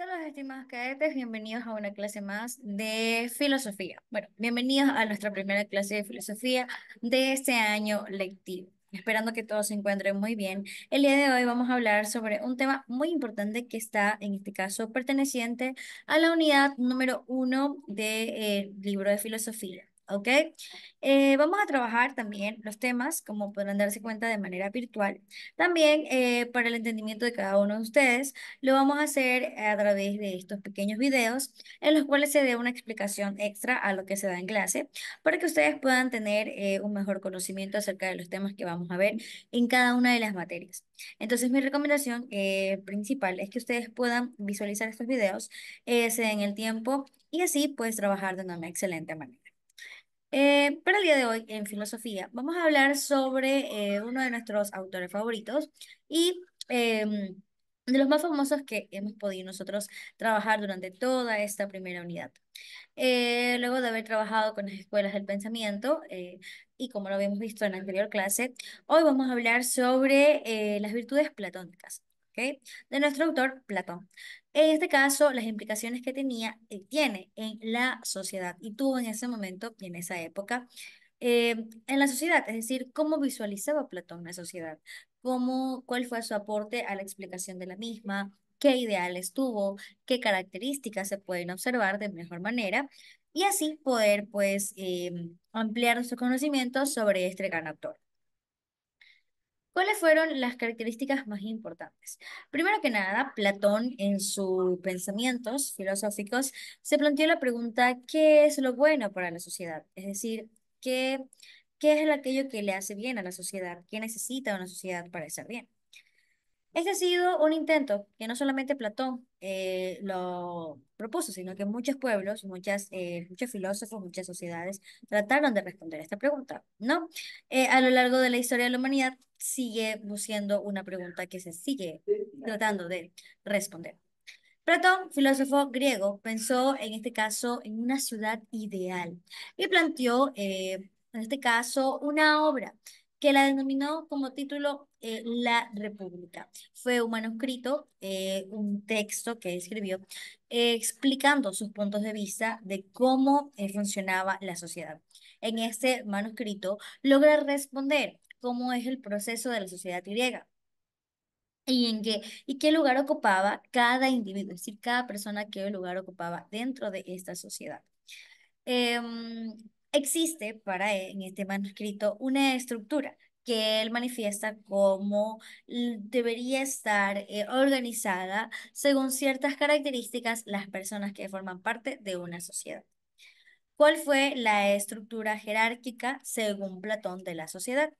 Hola, estimados cadetes, bienvenidos a una clase más de filosofía. Bueno, bienvenidos a nuestra primera clase de filosofía de este año lectivo. Esperando que todos se encuentren muy bien. El día de hoy vamos a hablar sobre un tema muy importante que está, en este caso, perteneciente a la unidad número 1 del libro de filosofía. ¿Ok? Vamos a trabajar también los temas, como podrán darse cuenta, de manera virtual. También para el entendimiento de cada uno de ustedes. Lo vamos a hacer a través de estos pequeños videos en los cuales se dé una explicación extra a lo que se da en clase para que ustedes puedan tener un mejor conocimiento acerca de los temas que vamos a ver en cada una de las materias. Entonces, mi recomendación principal es que ustedes puedan visualizar estos videos, se den el tiempo y así pues trabajar de una excelente manera. Para el día de hoy, en filosofía, vamos a hablar sobre uno de nuestros autores favoritos y de los más famosos que hemos podido nosotros trabajar durante toda esta primera unidad. Luego de haber trabajado con las escuelas del pensamiento, y como lo habíamos visto en la anterior clase, hoy vamos a hablar sobre las virtudes platónicas, ¿ok? De nuestro autor Platón. En este caso, las implicaciones que tenía, tiene en la sociedad y tuvo en ese momento y en esa época en la sociedad, es decir, cómo visualizaba Platón la sociedad, cuál fue su aporte a la explicación de la misma, qué ideales tuvo, qué características se pueden observar de mejor manera y así poder pues ampliar nuestros conocimientos sobre este gran autor. ¿Cuáles fueron las características más importantes? Primero que nada, Platón en sus pensamientos filosóficos se planteó la pregunta, ¿qué es lo bueno para la sociedad? Es decir, ¿qué es aquello que le hace bien a la sociedad? ¿Qué necesita una sociedad para estar bien? Este ha sido un intento que no solamente Platón lo propuso, sino que muchos pueblos, muchos filósofos, muchas sociedades trataron de responder a esta pregunta, ¿no? A lo largo de la historia de la humanidad sigue siendo una pregunta que se sigue tratando de responder. Platón, filósofo griego, pensó en este caso en una ciudad ideal y planteó, en este caso, una obra que la denominó como título La República. Fue un manuscrito, un texto que escribió explicando sus puntos de vista de cómo funcionaba la sociedad. En este manuscrito logra responder cómo es el proceso de la sociedad griega y qué lugar ocupaba cada individuo, es decir, cada persona qué lugar ocupaba dentro de esta sociedad. Existe en este manuscrito una estructura que él manifiesta como debería estar organizada según ciertas características las personas que forman parte de una sociedad. ¿Cuál fue la estructura jerárquica según Platón de la sociedad?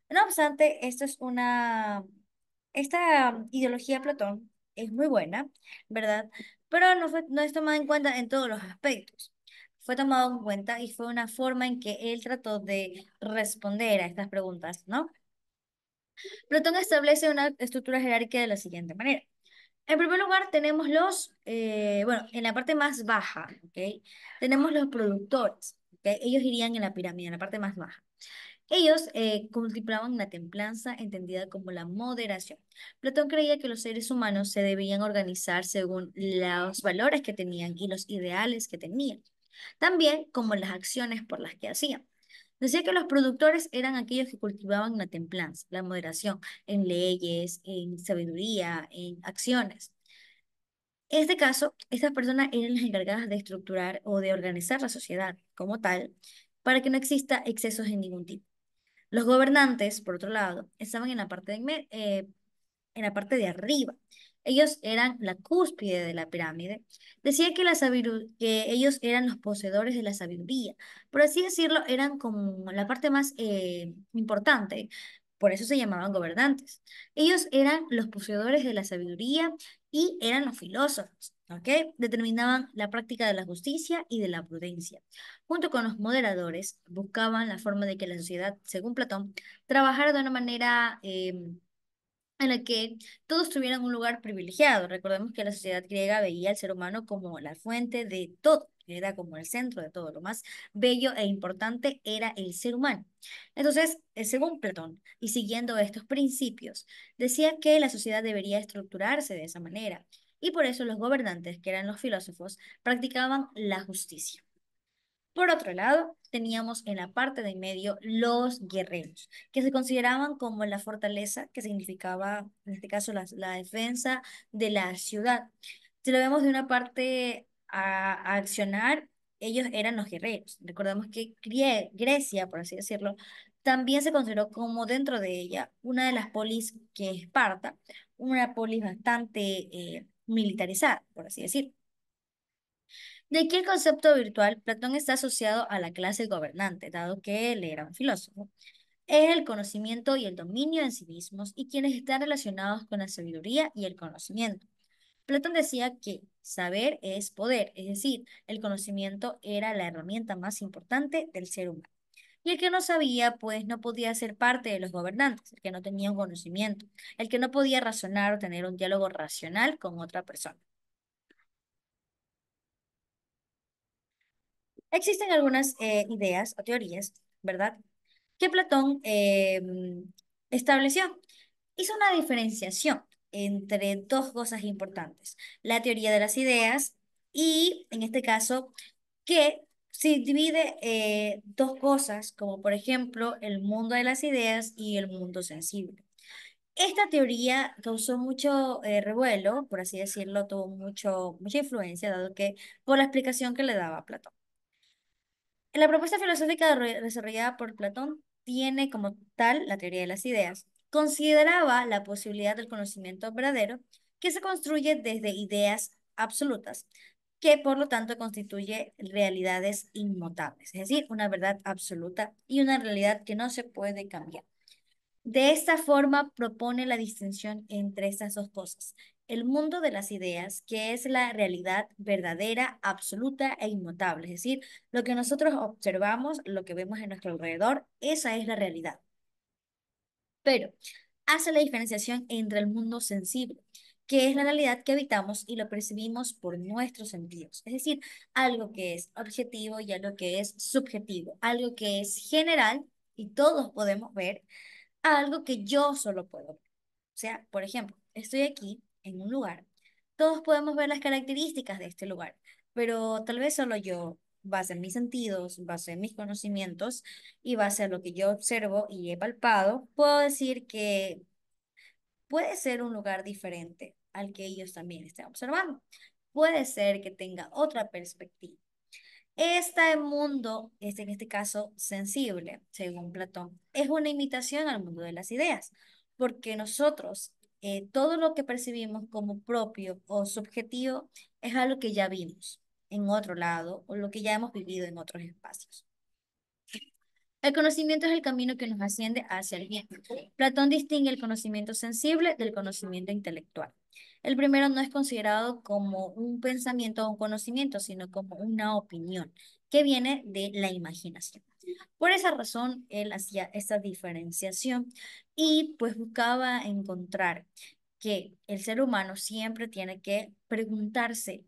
No obstante, esta ideología de Platón es muy buena, ¿verdad? Pero no es tomada en cuenta en todos los aspectos. Fue tomado en cuenta y fue una forma en que él trató de responder a estas preguntas, ¿no? Platón establece una estructura jerárquica de la siguiente manera. En primer lugar, tenemos bueno, en la parte más baja, ¿ok? Tenemos los productores, ¿ok? Ellos irían en la pirámide, en la parte más baja. Ellos contemplaban la templanza entendida como la moderación. Platón creía que los seres humanos se debían organizar según los valores que tenían y los ideales que tenían, también como las acciones por las que hacían. Decía que los productores eran aquellos que cultivaban la templanza, la moderación en leyes, en sabiduría, en acciones. En este caso, estas personas eran las encargadas de estructurar o de organizar la sociedad como tal para que no exista excesos en ningún tipo. Los gobernantes, por otro lado, estaban en la parte de arriba. Ellos eran la cúspide de la pirámide. Decía que ellos eran los poseedores de la sabiduría. Por así decirlo, eran como la parte más importante. Por eso se llamaban gobernantes. Ellos eran los poseedores de la sabiduría y eran los filósofos, ¿ok? Determinaban la práctica de la justicia y de la prudencia. Junto con los moderadores, buscaban la forma de que la sociedad, según Platón, trabajara de una manera en la que todos tuvieran un lugar privilegiado. Recordemos que la sociedad griega veía al ser humano como la fuente de todo, era como el centro de todo. Lo más bello e importante era el ser humano. Entonces, según Platón, y siguiendo estos principios, decía que la sociedad debería estructurarse de esa manera. y por eso los gobernantes, que eran los filósofos, practicaban la justicia. Por otro lado, teníamos en la parte de en medio los guerreros, que se consideraban como la fortaleza, que significaba, en este caso, la defensa de la ciudad. Si lo vemos de una parte a accionar, ellos eran los guerreros. Recordemos que Grecia, por así decirlo, también se consideró como dentro de ella una de las polis que es Esparta, una polis bastante militarizada, por así decirlo. De aquí el concepto virtual, Platón está asociado a la clase gobernante, dado que él era un filósofo. Es el conocimiento y el dominio en sí mismos y quienes están relacionados con la sabiduría y el conocimiento. Platón decía que saber es poder, es decir, el conocimiento era la herramienta más importante del ser humano. Y el que no sabía, pues no podía ser parte de los gobernantes, el que no tenía un conocimiento, el que no podía razonar o tener un diálogo racional con otra persona. Existen algunas ideas o teorías, ¿verdad? Que Platón estableció. Hizo una diferenciación entre dos cosas importantes, la teoría de las ideas y, en este caso, que se divide dos cosas, como por ejemplo el mundo de las ideas y el mundo sensible. Esta teoría causó mucho revuelo, por así decirlo, tuvo mucha influencia, dado que por la explicación que le daba Platón. La propuesta filosófica desarrollada por Platón tiene como tal la teoría de las ideas. Consideraba la posibilidad del conocimiento verdadero que se construye desde ideas absolutas, que por lo tanto constituye realidades inmutables, es decir, una verdad absoluta y una realidad que no se puede cambiar. De esta forma propone la distinción entre estas dos cosas. El mundo de las ideas, que es la realidad verdadera, absoluta e inmutable, es decir, lo que nosotros observamos, lo que vemos en nuestro alrededor, esa es la realidad. Pero hace la diferenciación entre el mundo sensible, que es la realidad que habitamos y lo percibimos por nuestros sentidos, es decir, algo que es objetivo y algo que es subjetivo, algo que es general y todos podemos ver a algo que yo solo puedo ver. O sea, por ejemplo, estoy aquí en un lugar, todos podemos ver las características de este lugar, pero tal vez solo yo, base en mis sentidos, base en mis conocimientos y base a lo que yo observo y he palpado, puedo decir que puede ser un lugar diferente al que ellos también estén observando. Puede ser que tenga otra perspectiva. Este mundo es en este caso sensible, según Platón. Es una imitación al mundo de las ideas, porque nosotros todo lo que percibimos como propio o subjetivo es algo que ya vimos en otro lado o lo que ya hemos vivido en otros espacios. El conocimiento es el camino que nos asciende hacia el bien. Platón distingue el conocimiento sensible del conocimiento intelectual. El primero no es considerado como un pensamiento o un conocimiento, sino como una opinión que viene de la imaginación. Por esa razón, él hacía esta diferenciación y pues buscaba encontrar que el ser humano siempre tiene que preguntarse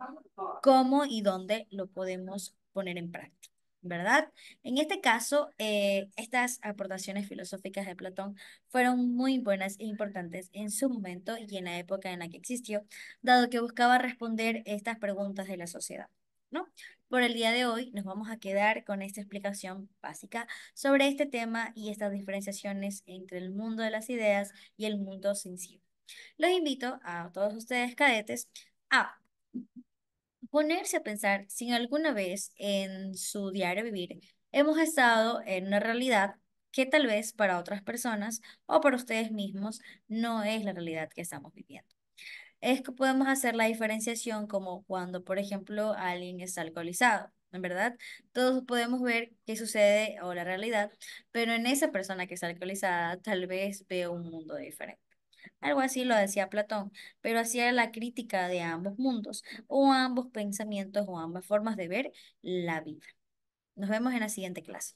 cómo y dónde lo podemos poner en práctica, ¿verdad? En este caso, estas aportaciones filosóficas de Platón fueron muy buenas e importantes en su momento y en la época en la que existió, dado que buscaba responder estas preguntas de la sociedad, ¿no? Por el día de hoy nos vamos a quedar con esta explicación básica sobre este tema y estas diferenciaciones entre el mundo de las ideas y el mundo sensible. Los invito a todos ustedes, cadetes, a ponerse a pensar si alguna vez en su diario vivir hemos estado en una realidad que tal vez para otras personas o para ustedes mismos no es la realidad que estamos viviendo. Es que podemos hacer la diferenciación como cuando, por ejemplo, alguien está alcoholizado. En verdad, todos podemos ver qué sucede o la realidad, pero en esa persona que está alcoholizada tal vez ve un mundo diferente. Algo así lo decía Platón, pero hacía la crítica de ambos mundos, o ambos pensamientos, o ambas formas de ver la vida. Nos vemos en la siguiente clase.